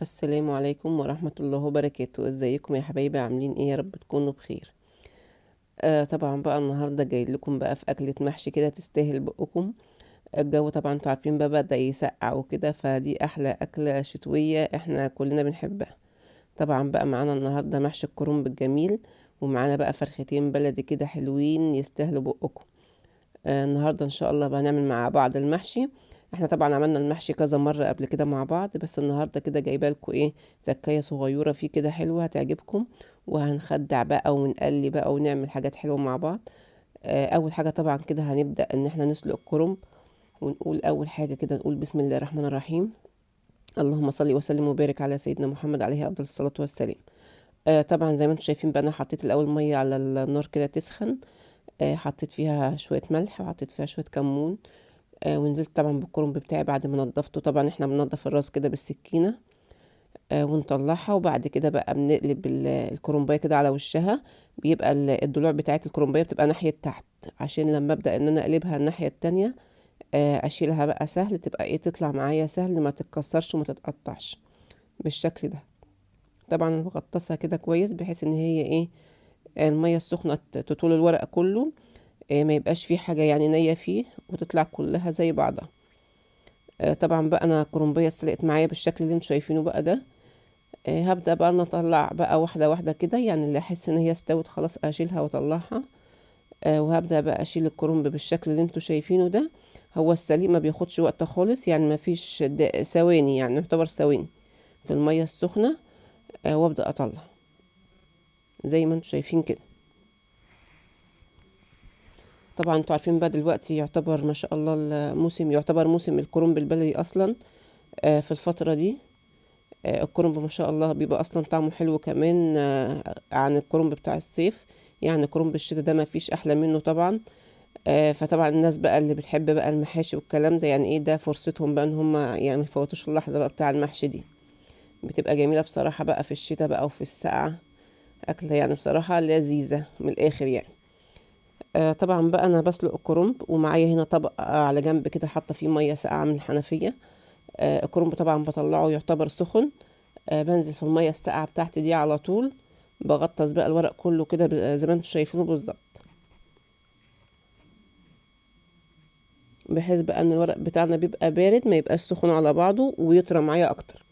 السلام عليكم ورحمة الله وبركاته. ازيكم يا حبايبي؟ عاملين ايه؟ يا رب تكونوا بخير. طبعا بقى النهارده جاي لكم بقى في اكلة محشي كده تستاهل بقكم. الجو طبعا انتوا عارفين بقى بدأ يسقع وكده، فدي احلى اكلة شتوية احنا كلنا بنحبها. طبعا بقى معانا النهارده محشي الكرنب الجميل، ومعانا بقى فرختين بلدي كده حلوين يستاهلوا بقكم. النهارده ان شاء الله بقى نعمل مع بعض المحشي. احنا طبعا عملنا المحشي كذا مرة قبل كده مع بعض، بس النهارده كده جايبه لكم ايه، تكايه صغيرة فيه كده حلوة هتعجبكم. وهنخدع بقى ونقلي بقى ونعمل حاجات حلوة مع بعض. اول حاجة طبعا كده هنبدأ ان احنا نسلق الكرنب. ونقول اول حاجة كده، نقول بسم الله الرحمن الرحيم. اللهم صل وسلم وبارك على سيدنا محمد عليه افضل الصلاة والسلام. طبعا زي ما انتم شايفين بقى، انا حطيت الاول مية على النار كده تسخن. حطيت فيها شوية ملح وحطيت فيها شوية كمون. ونزلت طبعا بالكرنب بتاعي بعد ما نضفته. طبعا احنا بننضف الراس كده بالسكينة. ونطلعها، وبعد كده بقى بنقلب الكرنباية كده على وشها. بيبقى الضلوع بتاعت الكرنباية بتبقى ناحية تحت، عشان لما ابدأ ان انا اقلبها الناحية التانية اشيلها بقى سهل، تبقى ايه، تطلع معايا سهل، ما تتكسرش وما تتقطعش بالشكل ده. طبعا أنا بغطسها كده كويس بحيث ان هي ايه، المية السخنة تطول الورق كله. ما يبقاش فيه حاجة يعني نية فيه، وتطلع كلها زي بعضها. طبعا بقى انا كرنبية اتسلقت معايا بالشكل اللي انتوا شايفينه بقى ده. هبدأ بقى انا اطلع بقى واحدة واحدة كده، يعني اللي احس ان هي استوت خلاص اشيلها واطلعها. وهبدأ بقى اشيل الكرنب بالشكل اللي انتوا شايفينه ده. هو السليق ما بياخدش وقت خالص، يعني ما فيش ثواني، يعني يعتبر ثواني في المية السخنة. وابدأ اطلع زي ما انتوا شايفين كده. طبعا انتوا عارفين بقى دلوقتي يعتبر ما شاء الله الموسم، يعتبر موسم الكرنب البلدي اصلا. في الفترة دي الكرنب ما شاء الله بيبقى اصلا طعمه حلو كمان عن الكرنب بتاع الصيف. يعني كرنب الشتا ده ما فيش احلى منه طبعا. فطبعا الناس بقى اللي بتحب بقى المحاشي والكلام ده، يعني ايه، ده فرصتهم بقى ان هم يعني ما يفوتوش اللحظة بقى بتاع المحشي دي. بتبقى جميلة بصراحة بقى في الشتا بقى وفي السقعة. أكلة يعني بصراحة لذيذة من الآخر يعني. طبعا بقى أنا بسلق الكرنب، ومعايا هنا طبق على جنب كده حاطة فيه مية ساقعة من الحنفية. الكرنب طبعا بطلعه يعتبر سخن. بنزل في المية الساقعة بتاعتي دي على طول. بغطس بقى الورق كله كده زي ما انتم شايفينه بالظبط، بحيث بقى ان الورق بتاعنا بيبقى بارد، ما يبقاش سخن على بعضه ويطرى معايا اكتر.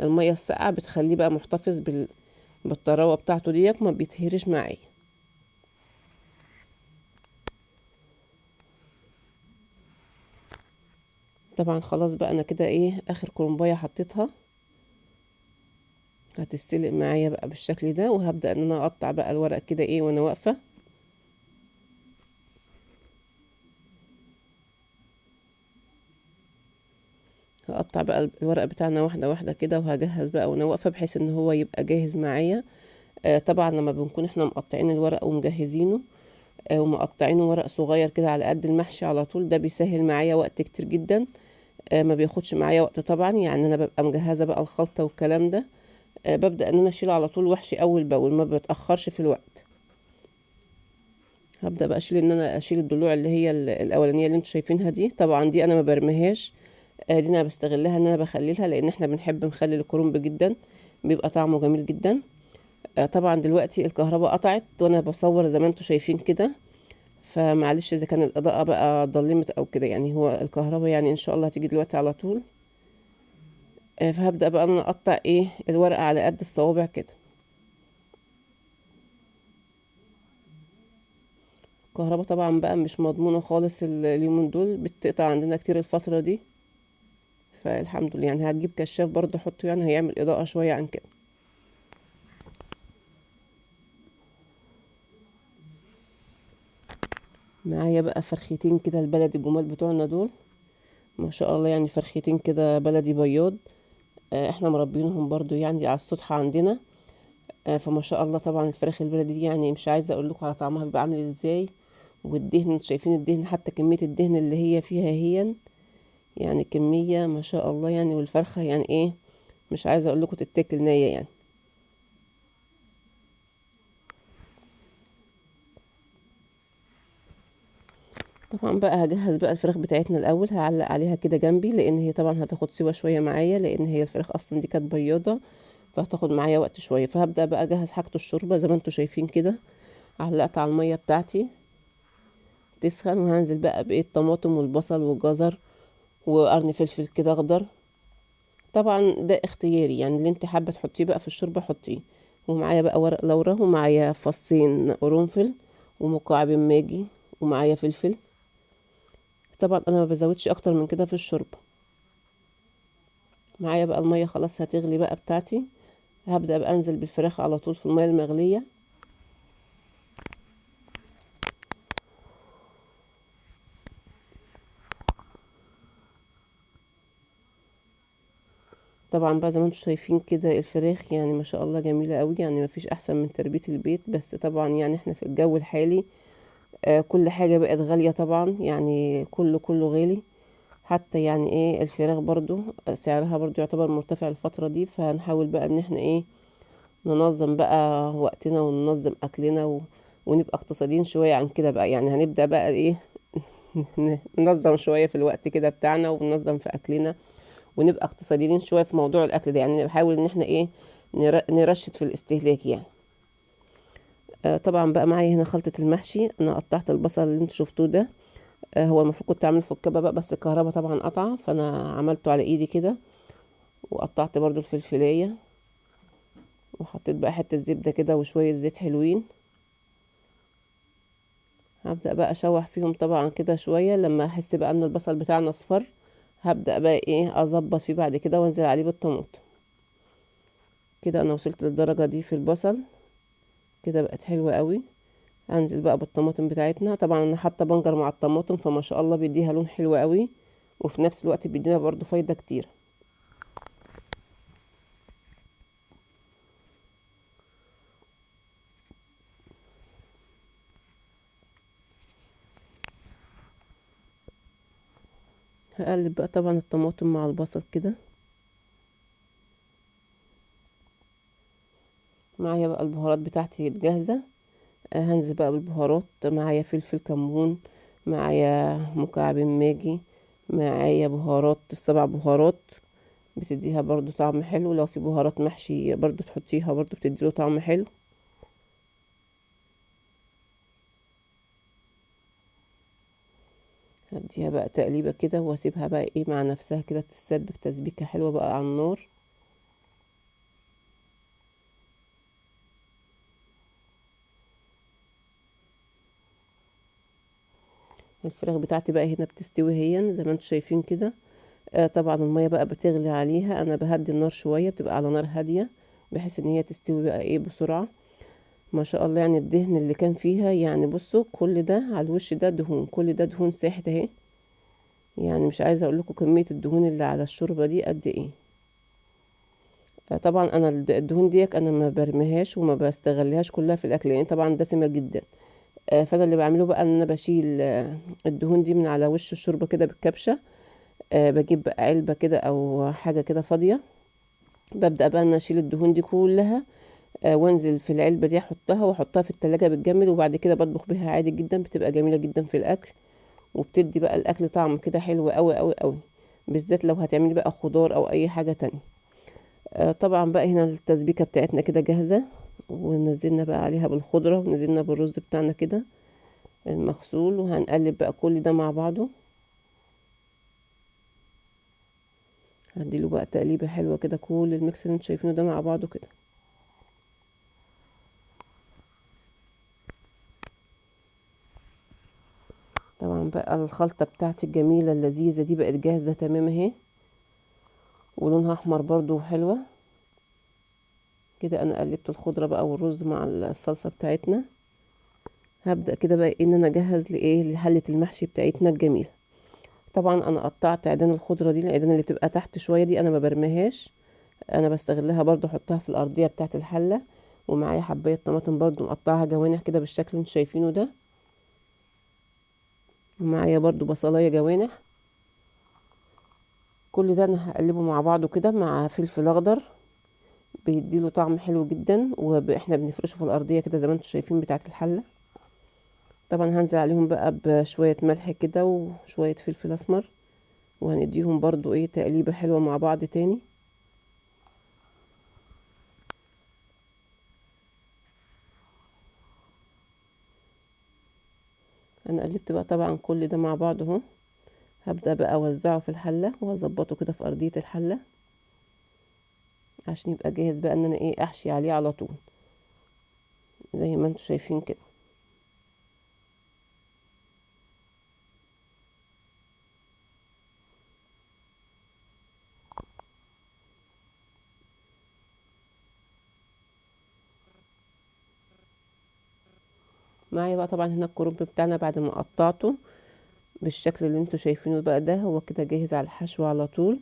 المية الساقعة بتخليه بقى محتفظ بالطراوة بتاعته ديك، ما بيتهرش معايا. طبعا خلاص بقى انا كده ايه، اخر كرنبايه حطيتها. هتستلق معايا بقى بالشكل ده، وهبدأ ان انا اقطع بقى الورق كده ايه وانا واقفة. هقطع بقى الورق بتاعنا واحدة واحدة كده، وهجهز بقى وانا واقفة بحيث ان هو يبقى جاهز معايا. طبعا لما بنكون احنا مقطعين الورق ومجهزينه، ومقطعينه ورق صغير كده على قد المحشي على طول، ده بيسهل معايا وقت كتير جدا. ما بياخدش معايا وقت طبعا، يعني انا ببقى مجهزة بقى الخلطة والكلام ده. ببدأ ان انا اشيل على طول وحشي اول باول، ما بتأخرش في الوقت. هبدأ بقى اشيل، ان انا اشيل الضلوع اللي هي الاولانيه اللي انتوا شايفينها دي. طبعا دي انا ما برميهاش. دي انا بستغلها ان انا بخللها، لان احنا بنحب نخلل الكرنب جدا، بيبقى طعمه جميل جدا. طبعا دلوقتي الكهرباء قطعت وانا بصور زي ما انتوا شايفين كده. فمعلش اذا كان الاضاءه بقى ضلمت او كده، يعني هو الكهرباء يعني ان شاء الله هتيجي دلوقتي على طول. فهبدأ بقى ان انا اقطع ايه الورقه على قد الصوابع كده. الكهرباء طبعا بقى مش مضمونه خالص، اليومين دول بتقطع عندنا كتير الفتره دي. فالحمد لله، يعني هجيب كشاف برضه احطه، يعني هيعمل اضاءة شوية عن كده. معايا بقى فرختين كده البلدي الجمال بتوعنا دول. ما شاء الله، يعني فرختين كده بلدي بياض. احنا مربينهم برضو يعني على السطح عندنا. فما شاء الله طبعا الفراخ البلدي دي يعني مش عايزة اقول لكم على طعمها بيبقى عامل ازاي. والدهن انتوا شايفين الدهن، حتى كمية الدهن اللي هي فيها هي، يعني كمية ما شاء الله يعني. والفرخة يعني ايه، مش عايزة اقول لكم تتاكل نية يعني. طبعا بقى هجهز بقى الفراخ بتاعتنا الاول، هعلق عليها كده جنبي لان هي طبعا هتاخد سوا شويه معايا، لان هي الفراخ اصلا دي كانت بياضه، فهتاخد معايا وقت شويه. فهبدا بقى اجهز حاجه الشوربه زي ما انتم شايفين كده. علقت على الميه بتاعتي تسخن، وهنزل بقى بايه الطماطم والبصل والجزر وقرن فلفل كده اخضر. طبعا ده اختياري، يعني اللي انت حابه تحطيه بقى في الشوربه حطيه. ومعايا بقى ورق لورا، ومعايا فصين قرنفل، ومكعب ماجي، ومعايا فلفل. طبعا انا ما بزودش اكتر من كده في الشوربه. معايا بقى الميه خلاص هتغلي بقى بتاعتي. هبدا بقى انزل بالفراخ على طول في الميه المغليه. طبعا بقى زي ما انتم شايفين كده الفراخ يعني ما شاء الله جميله قوي، يعني ما فيش احسن من تربيه البيت. بس طبعا يعني احنا في الجو الحالي كل حاجه بقت غاليه طبعا، يعني كله غالي. حتى يعني ايه الفراخ برضو سعرها برضو يعتبر مرتفع الفتره دي. فهنحاول بقى ان احنا ايه ننظم بقى وقتنا وننظم اكلنا ونبقى اقتصاديين شويه عن كده بقى. يعني هنبدا بقى ايه ننظم شويه في الوقت كده بتاعنا، وننظم في اكلنا، ونبقى اقتصاديين شويه في موضوع الاكل ده. يعني نحاول ان احنا ايه نرشد في الاستهلاك يعني. طبعا بقى معايا هنا خلطه المحشي. انا قطعت البصل اللي انتوا شفتوه ده. هو المفروض كنت اعمله في الكبه بقى، بس الكهرباء طبعا قطعه، فانا عملته على ايدي كده. وقطعت برضو الفلفليه، وحطيت بقى حته زبده كده وشويه زيت حلوين. هبدأ بقى اشوح فيهم طبعا كده شوية. لما احس بقى ان البصل بتاعنا اصفر، هبدأ بقى ايه اظبط فيه بعد كده وانزل عليه بالطماطم. كده انا وصلت للدرجة دي في البصل، كده بقت حلوة قوي. هنزل بقى بالطماطم بتاعتنا. طبعا انا حاطه بنجر مع الطماطم، فما شاء الله بيديها لون حلو قوي، وفي نفس الوقت بيدينا برضو فايدة كتير. هقلب بقى طبعا الطماطم مع البصل كده. معايا بقى البهارات بتاعتي جاهزة. هنزل بقى بالبهارات. معايا فلفل كمون، معايا مكعب ماجي، معايا بهارات السبع بهارات، بتديها برضو طعم حلو. لو في بهارات محشي برضو تحطيها، برضو بتديله طعم حلو. هديها بقى تقليبة كده، واسيبها بقى ايه مع نفسها كده تتسبك تسبيكة حلوة بقى على النار. الفراخ بتاعتي بقى هنا بتستوي هي زي ما انتم شايفين كده. طبعا المية بقى بتغلي عليها. انا بهدي النار شوية، بتبقى على نار هادية بحيث ان هي تستوي بقى ايه بسرعة. ما شاء الله يعني الدهن اللي كان فيها، يعني بصوا كل ده على الوش ده دهون، كل ده دهون ساحت اهي. يعني مش عايزه اقول لكم كميه الدهون اللي على الشوربه دي قد ايه. طبعا انا الدهون ديك انا ما برميهاش وما بستغلهاش كلها في الاكل، يعني طبعا دسمه جدا. فانا اللي بعمله بقى ان انا بشيل الدهون دي من على وش الشوربه كده بالكبشه. بجيب بقى علبه كده او حاجه كده فاضيه. ببدا بقى ان اشيل الدهون دي كلها. وانزل في العلبه دي احطها واحطها في التلاجة بتجمد، وبعد كده بطبخ بيها عادي جدا، بتبقى جميله جدا في الاكل. وبتدي بقى الاكل طعم كده حلو قوي قوي قوي، بالذات لو هتعملي بقى خضار او اي حاجه تانية. طبعا بقى هنا التسبيكه بتاعتنا كده جاهزه، ونزلنا بقى عليها بالخضره، ونزلنا بالرز بتاعنا كده المغسول، وهنقلب بقى كل ده مع بعضه. هديله بقى تقليبه حلوه كده، كل الميكس اللي انتوا شايفينه ده مع بعضه كده. طبعا بقى الخلطه بتاعتي الجميله اللذيذه دي بقت جاهزه تمام اهي، ولونها احمر برضو حلوه كده. انا قلبت الخضره بقى والرز مع الصلصه بتاعتنا. هبدا كده بقى ان انا اجهز لايه لحله المحشي بتاعتنا الجميله. طبعا انا قطعت عيدان الخضره دي، العيدان اللي بتبقى تحت شويه دي انا ما برميهاش، انا بستغلها برضو احطها في الارضيه بتاعه الحله. ومعايا حبايه طماطم برضو مقطعها جوانح كده بالشكل اللي انتوا شايفينه ده. ومعايا برضو بصلايه جوانح. كل ده انا هقلبه مع بعضه كده مع فلفل اخضر، بيديله طعم حلو جدا. واحنا بنفرشه في الارضيه كده زي ما انتوا شايفين بتاعه الحله. طبعا هنزل عليهم بقى بشوية ملح كده وشوية فلفل اسمر، وهنديهم برضو ايه تقليبة حلوة مع بعض تاني. انا قلبت بقى طبعا كل ده مع بعض اهو. هبدأ بقى اوزعه في الحلة وهظبطه كده في ارضية الحلة عشان يبقى جاهز بقى ان انا ايه احشي عليه على طول زي ما انتوا شايفين كده. معايا بقى طبعا هنا الكرنب بتاعنا بعد ما قطعته بالشكل اللي انتوا شايفينه بقى ده، هو كده جاهز على الحشو على طول.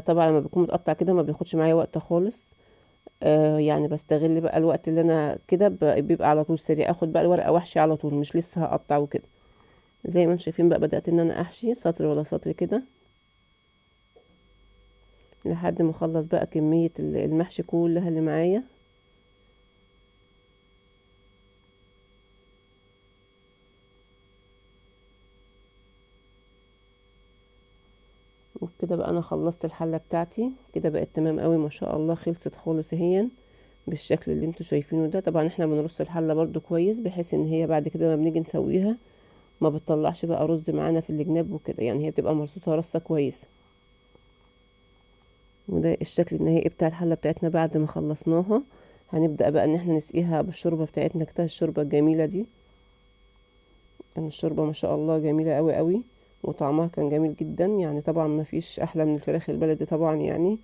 طبعا لما بيكون متقطع كده ما بياخدش معايا وقت خالص. يعني بستغل بقى الوقت اللي انا كده بيبقى على طول سريع، اخد بقى الورقه واحشي على طول، مش لسه هقطع وكده. زي ما انتم شايفين بقى بدأت ان انا احشي سطر ولا سطر كده لحد ما اخلص بقى كميه المحشي كلها اللي معايا. وكده بقى انا خلصت الحله بتاعتي كده، بقت تمام قوي ما شاء الله، خلصت خالص اهي بالشكل اللي انتوا شايفينه ده. طبعا احنا بنرص الحله برضو كويس بحيث ان هي بعد كده لما بنيجي نسويها ما بتطلعش بقى رز معانا في الجناب وكده، يعني هي بتبقى مرصوصه رصه كويسه. وده الشكل النهائي بتاع الحله بتاعتنا بعد ما خلصناها. هنبدأ بقى ان احنا نسقيها بالشوربه بتاعتنا كده، الشوربه الجميله دي. يعني الشوربه ما شاء الله جميله قوي قوي، وطعمها كان جميل جدا. يعني طبعا ما فيش احلى من الفراخ البلدي طبعا، يعني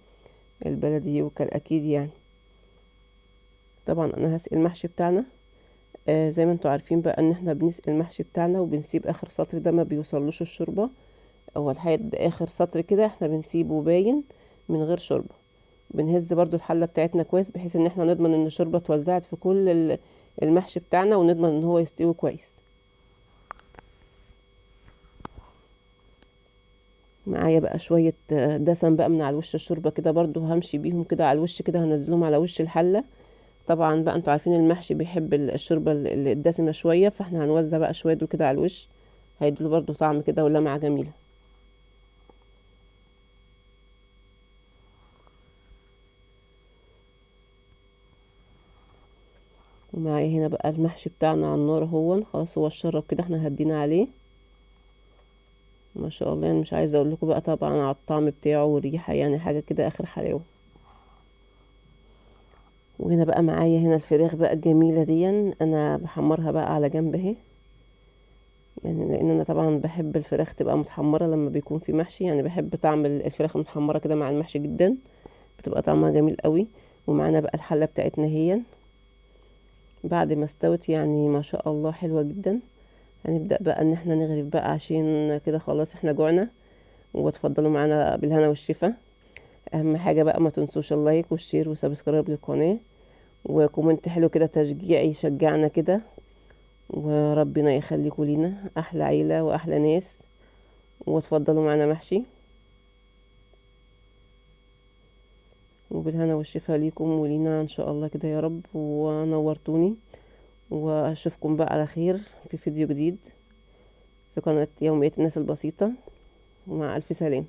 البلدي يوكل اكيد يعني. طبعا انا هسقي المحشي بتاعنا. زي ما انتوا عارفين بقى ان احنا بنسقي المحشي بتاعنا وبنسيب اخر سطر ده ما بيوصلوش الشوربه، او لحد اخر سطر كده احنا بنسيبه باين من غير شوربه. بنهز برضو الحله بتاعتنا كويس بحيث ان احنا نضمن ان الشوربه اتوزعت في كل المحشي بتاعنا، ونضمن ان هو يستوي كويس. معايا بقى شويه دسم بقى من على وش الشوربه كده، برضو همشي بيهم كده على الوش كده، هنزلهم على وش الحله. طبعا بقى انتوا عارفين المحشي بيحب الشوربه الدسمه شويه، فاحنا هنوزع بقى شويه دول كده على الوش، هيدوا برضو طعم كده ولمعه جميله. ومعايا هنا بقى المحشي بتاعنا على النار اهو، خلاص هو اتشرب كده، احنا هدينا عليه ما شاء الله. يعني مش عايزه اقول لكم بقى طبعا على الطعم بتاعه والريحه، يعني حاجه كده اخر حلاوه. وهنا بقى معايا هنا الفراخ بقى الجميله دي، انا بحمرها بقى على جنب اهي. يعني لان انا طبعا بحب الفراخ تبقى متحمره لما بيكون في محشي، يعني بحب طعم الفراخ متحمره كده مع المحشي جدا، بتبقى طعمها جميل قوي. ومعانا بقى الحله بتاعتنا هي بعد ما استوت، يعني ما شاء الله حلوه جدا. هنبدأ بقى ان احنا نغرف بقى عشان كده خلاص احنا جوعنا. وتفضلوا معانا بالهنا والشفا. اهم حاجة بقى ما تنسوش اللايك والشير وسبسكرايب للقناة، وكومنت حلو كده تشجيع يشجعنا كده. وربنا يخليكوا لينا احلى عيلة واحلى ناس. وتفضلوا معانا محشي، وبالهنا والشفا ليكم ولينا ان شاء الله كده يا رب، ونورتوني. واشوفكم بقى على خير في فيديو جديد في قناة يوميات الناس البسيطة. ومع الف سلامة.